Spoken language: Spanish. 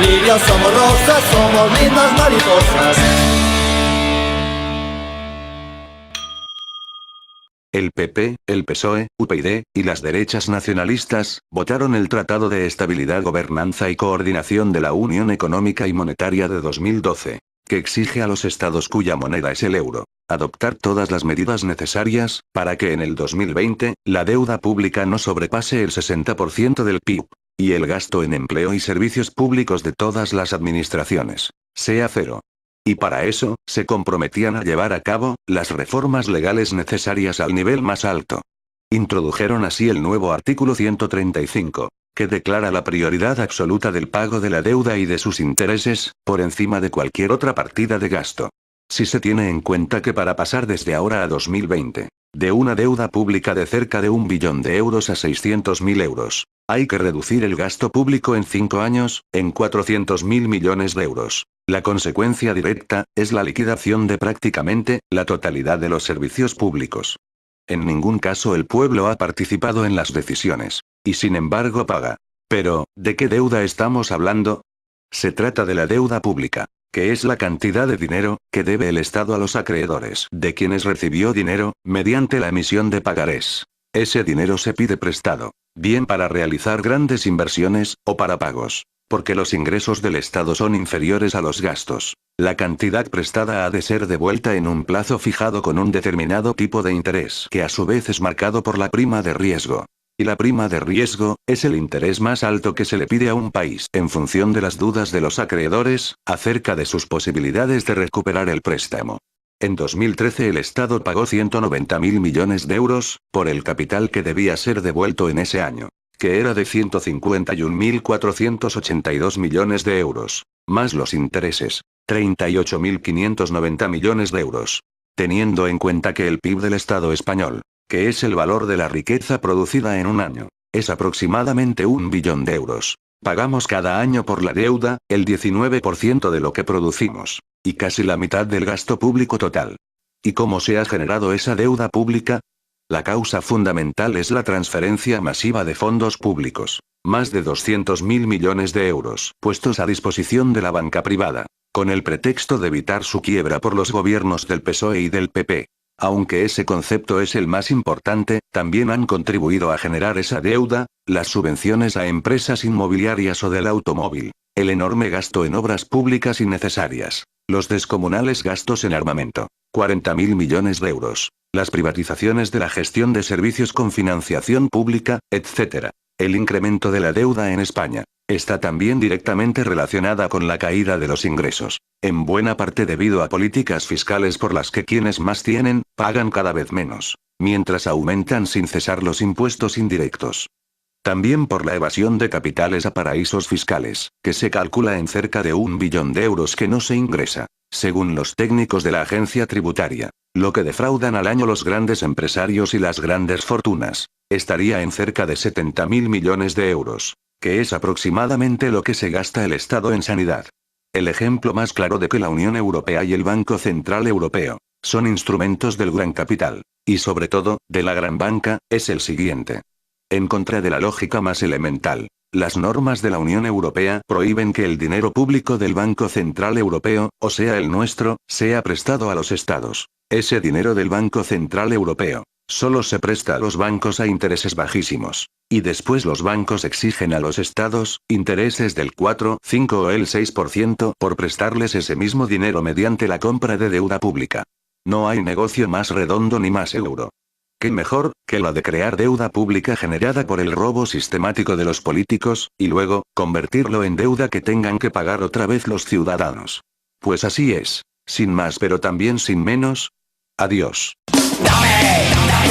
lirios, somos rosas, somos lindas mariposas. El PP, el PSOE, UPyD, y las derechas nacionalistas, votaron el Tratado de Estabilidad, Gobernanza y Coordinación de la Unión Económica y Monetaria de 2012, que exige a los estados cuya moneda es el euro, adoptar todas las medidas necesarias, para que en el 2020, la deuda pública no sobrepase el 60% del PIB, y el gasto en empleo y servicios públicos de todas las administraciones, sea cero. Y para eso, se comprometían a llevar a cabo las reformas legales necesarias al nivel más alto. Introdujeron así el nuevo artículo 135, que declara la prioridad absoluta del pago de la deuda y de sus intereses, por encima de cualquier otra partida de gasto. Si se tiene en cuenta que para pasar desde ahora a 2020, de una deuda pública de cerca de 1 billón de euros a 600.000 euros, hay que reducir el gasto público en 5 años, en 400.000 millones de euros. La consecuencia directa, es la liquidación de prácticamente, la totalidad de los servicios públicos. En ningún caso el pueblo ha participado en las decisiones, y sin embargo paga. Pero, ¿de qué deuda estamos hablando? Se trata de la deuda pública, que es la cantidad de dinero, que debe el Estado a los acreedores de quienes recibió dinero, mediante la emisión de pagarés. Ese dinero se pide prestado, bien para realizar grandes inversiones, o para pagos. Porque los ingresos del Estado son inferiores a los gastos. La cantidad prestada ha de ser devuelta en un plazo fijado con un determinado tipo de interés que a su vez es marcado por la prima de riesgo. Y la prima de riesgo, es el interés más alto que se le pide a un país en función de las dudas de los acreedores, acerca de sus posibilidades de recuperar el préstamo. En 2013 el Estado pagó 190.000 millones de euros, por el capital que debía ser devuelto en ese año, que era de 151.482 millones de euros, más los intereses, 38.590 millones de euros. Teniendo en cuenta que el PIB del Estado español, que es el valor de la riqueza producida en un año, es aproximadamente 1 billón de euros. Pagamos cada año por la deuda, el 19% de lo que producimos, y casi la mitad del gasto público total. ¿Y cómo se ha generado esa deuda pública? La causa fundamental es la transferencia masiva de fondos públicos, más de 200.000 millones de euros puestos a disposición de la banca privada, con el pretexto de evitar su quiebra por los gobiernos del PSOE y del PP. Aunque ese concepto es el más importante, también han contribuido a generar esa deuda, las subvenciones a empresas inmobiliarias o del automóvil, el enorme gasto en obras públicas innecesarias, los descomunales gastos en armamento, 40.000 millones de euros, las privatizaciones de la gestión de servicios con financiación pública, etc. El incremento de la deuda en España está también directamente relacionada con la caída de los ingresos, en buena parte debido a políticas fiscales por las que quienes más tienen, pagan cada vez menos, mientras aumentan sin cesar los impuestos indirectos. También por la evasión de capitales a paraísos fiscales, que se calcula en cerca de 1 billón de euros que no se ingresa, según los técnicos de la agencia tributaria. Lo que defraudan al año los grandes empresarios y las grandes fortunas, estaría en cerca de 70.000 millones de euros, que es aproximadamente lo que se gasta el Estado en sanidad. El ejemplo más claro de que la Unión Europea y el Banco Central Europeo son instrumentos del gran capital, y sobre todo, de la gran banca, es el siguiente. En contra de la lógica más elemental, las normas de la Unión Europea prohíben que el dinero público del Banco Central Europeo, o sea el nuestro, sea prestado a los estados. Ese dinero del Banco Central Europeo solo se presta a los bancos a intereses bajísimos, y después los bancos exigen a los estados intereses del 4, 5 o el 6% por prestarles ese mismo dinero mediante la compra de deuda pública. No hay negocio más redondo ni más seguro. ¿Qué mejor que la de crear deuda pública generada por el robo sistemático de los políticos, y luego, convertirlo en deuda que tengan que pagar otra vez los ciudadanos? Pues así es, sin más pero también sin menos. Adiós. Dame una